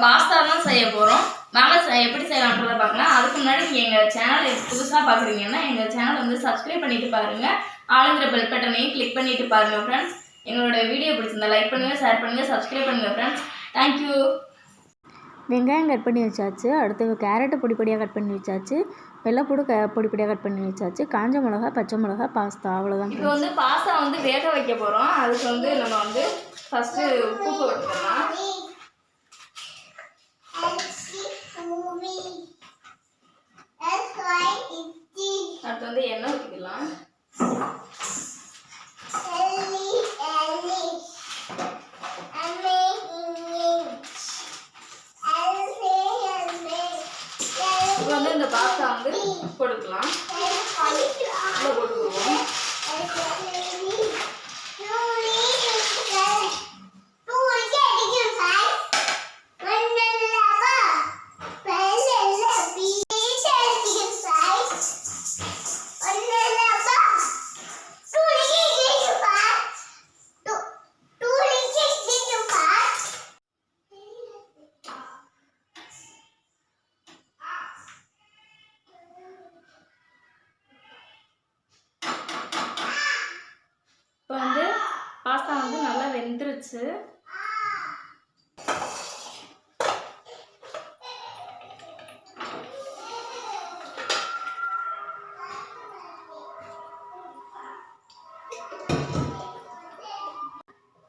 Pasta தான் செய்ய போகிறோம். வாங்க எப்படி செய்யலாம்ன்றதை பார்க்கலாம். அதுக்கு முன்னாடி நீங்கள் எங்கள் சேனலை புதுசாக பார்க்குறீங்கன்னா எங்கள் சேனல் வந்து சப்ஸ்கிரைப் பண்ணிட்டு பாருங்கள். ஆளுங்கிற பெல் பட்டனையும் கிளிக் பண்ணிட்டு பாருங்கள் ஃப்ரெண்ட்ஸ். எங்களோட வீடியோ பிடிச்சிருந்தா லைக் பண்ணுங்கள், ஷேர் பண்ணுங்கள், சப்ஸ்கிரைப் பண்ணுங்கள் ஃப்ரெண்ட்ஸ். தேங்க்யூ. வெங்காயம் கட் பண்ணி வச்சாச்சு. அடுத்து கேரட்டு பொடி பொடியாக கட் பண்ணி வச்சாச்சு. வெள்ளைப்பூடு பொடி பொடியாக கட் பண்ணி வச்சாச்சு. காஞ்ச மிளகா, பச்சை மிளகா, பாஸ்தா, அவ்வளோதான். இப்போ வந்து பாஸ்தா வந்து வேக வைக்க போகிறோம். அதுக்கு வந்து நம்ம வந்து ஃபஸ்ட்டு உப்பு போட்டுக்கலாம். அடுத்து வந்து எண்ணெய் ஊற்றிக்கலாம். இப்போ வந்து இந்த பாஸ்தா வந்து போட்டுக்கலாம். போட்டுக்குவோம். இப்போ வந்து பாஸ்தா வந்து நல்லா வெந்துருச்சு.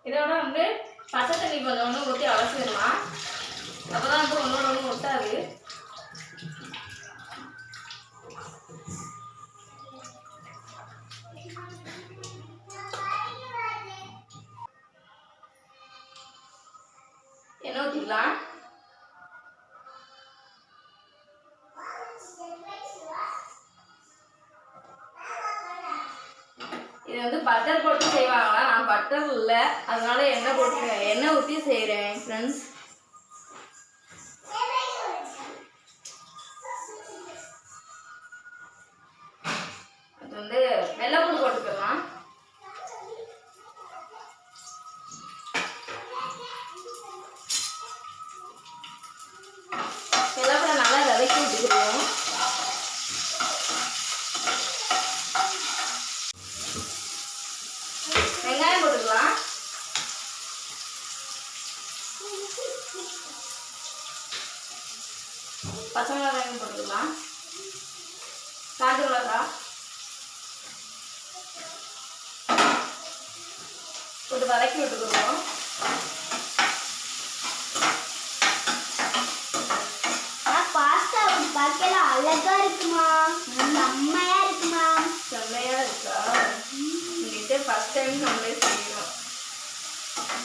இதோட வந்து பச்சை தண்ணி கொஞ்சம் ஒன்று ஊற்றி அலசிடலாம். அப்போ தான் வந்து ஒன்றோட ஒன்று ஒட்டாது. எண்ணெய் ஊற்றிக்கலாம். இது வந்து பட்டர் போட்டு செய்வாங்களா? நான் பட்டர் இல்லை, அதனால எண்ணெய் ஊற்றி செய்கிறேன் ஃப்ரெண்ட்ஸ். அது வந்து வெள்ளைப்பூடு போட்டுக்கலாம். வெள்ளைப்பூடை நல்லா வதக்கி விட்டுக்குவோம். வெங்காயம் போட்டுக்கலாம். பச்சை மிளகாயும் போட்டுக்கலாம். காஞ்ச மிளகாய் போட்டு வதக்கி விட்டுக்குவோம். பாஸ்தா பார்க்கல அழகா இருக்குமா? செம்மையா இருக்குமா? செம்மையா இருக்கா? இன்னைக்கு ஃபர்ஸ்ட் டைம் நம்மளே செய்யணும்.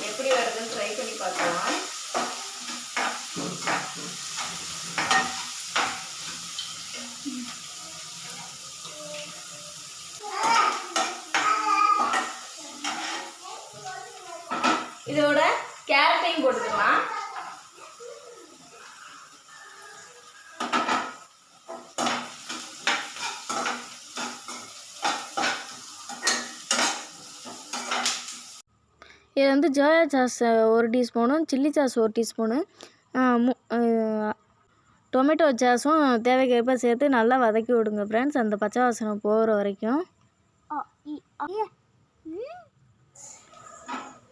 எப்படி வருதுன்னு ட்ரை பண்ணி பார்க்கலாம். இதோட கேரட்டையும் போட்டுக்கலாம். இது வந்து சோயா சாஸ் 1 டீஸ்பூனும், சில்லி சாஸ் 1 டீஸ்பூனு, டொமேட்டோ சாஸும் தேவைக்கேற்ப சேர்த்து நல்லா வதக்கி விடுங்க ஃப்ரெண்ட்ஸ், அந்த பச்சை வாசனை போகிற வரைக்கும்.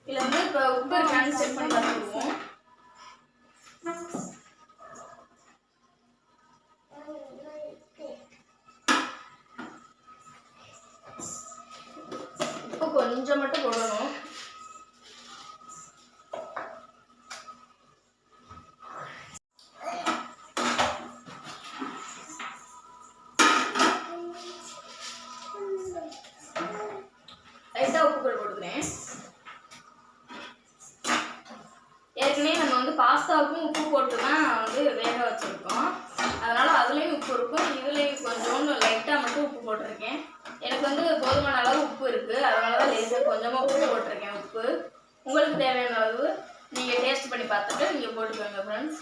இதில் வந்து இப்போ உப்பு இருக்கான்னு செக் பண்ணி பார்த்துக்குவோம். உப்பு கொஞ்சம் மட்டும் போடணும். லைட்டாக உப்பு போட்டுக்கிறேன். ஏற்கனவே நம்ம வந்து பாஸ்தாவுக்கும் உப்பு போட்டு தான் வந்து வேக வச்சுருக்கோம். அதனால் அதுலேயும் உப்பு இருக்கும், இதுலேயும் கொஞ்சோண்டு லைட்டாக மட்டும் உப்பு போட்டிருக்கேன். எனக்கு வந்து போதுமான அளவு உப்பு இருக்குது, அதனால தான் லேசாக கொஞ்சமாக உப்பு போட்டிருக்கேன். உப்பு உங்களுக்கு தேவையான அளவு நீங்கள் டேஸ்ட் பண்ணி பார்த்துட்டு நீங்கள் போட்டுக்கோங்க ஃப்ரெண்ட்ஸ்.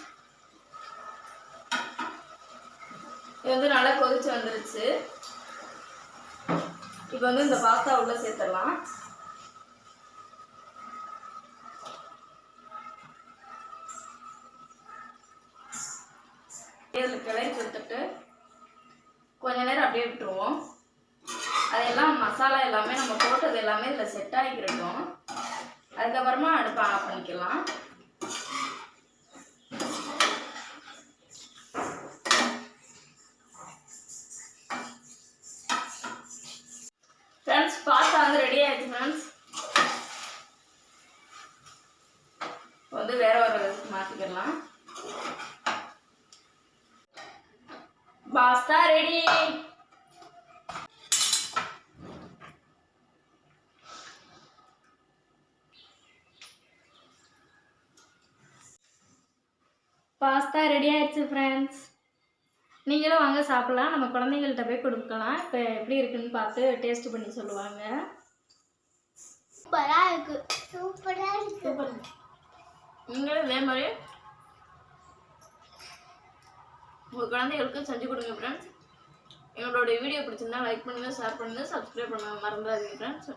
இது வந்து நல்லா கொதிச்சு வந்துருச்சு. இப்போ வந்து இந்த பாஸ்தா உள்ள சேர்த்துடலாம். இதில் கிளறி கொடுத்துட்டு கொஞ்ச நேரம் அப்படியே விட்டுருவோம். அதெல்லாம் மசாலா எல்லாமே நம்ம போட்டது எல்லாமே இதில் செட் ஆகிக்கிறட்டும். அதுக்கப்புறமா அடுப்பை ஆஃப் பண்ணிக்கலாம். ஃப்ரெண்ட்ஸ் பாஸ்தா வந்து ரெடி ஆயிடுச்சு ஃப்ரெண்ட்ஸ். வந்து வேற ஒரு மாற்றிக்கலாம். Pasta ready. பாஸ்தா ரெடி ஆயிடுச்சு ஃப்ரெண்ட்ஸ். நீங்களும் வாங்க சாப்பிட்லாம். நம்ம குழந்தைங்கள்ட்ட போய் கொடுக்கலாம். இப்போ எப்படி இருக்குன்னு பார்த்து டேஸ்ட் பண்ணி சொல்லுவாங்க. சூப்பராக இருக்கு. சூப்பராக இருக்கு. நீங்களும் இதே மாதிரி உங்கள் குழந்தைகளுக்கு செஞ்சு கொடுங்க ஃப்ரெண்ட்ஸ். எங்களோட வீடியோ பிடிச்சிருந்தா லைக் பண்ணுங்கள், ஷேர் பண்ணுங்கள், சப்ஸ்கிரைப் பண்ண மறந்துடாதீங்க ஃப்ரெண்ட்ஸ்.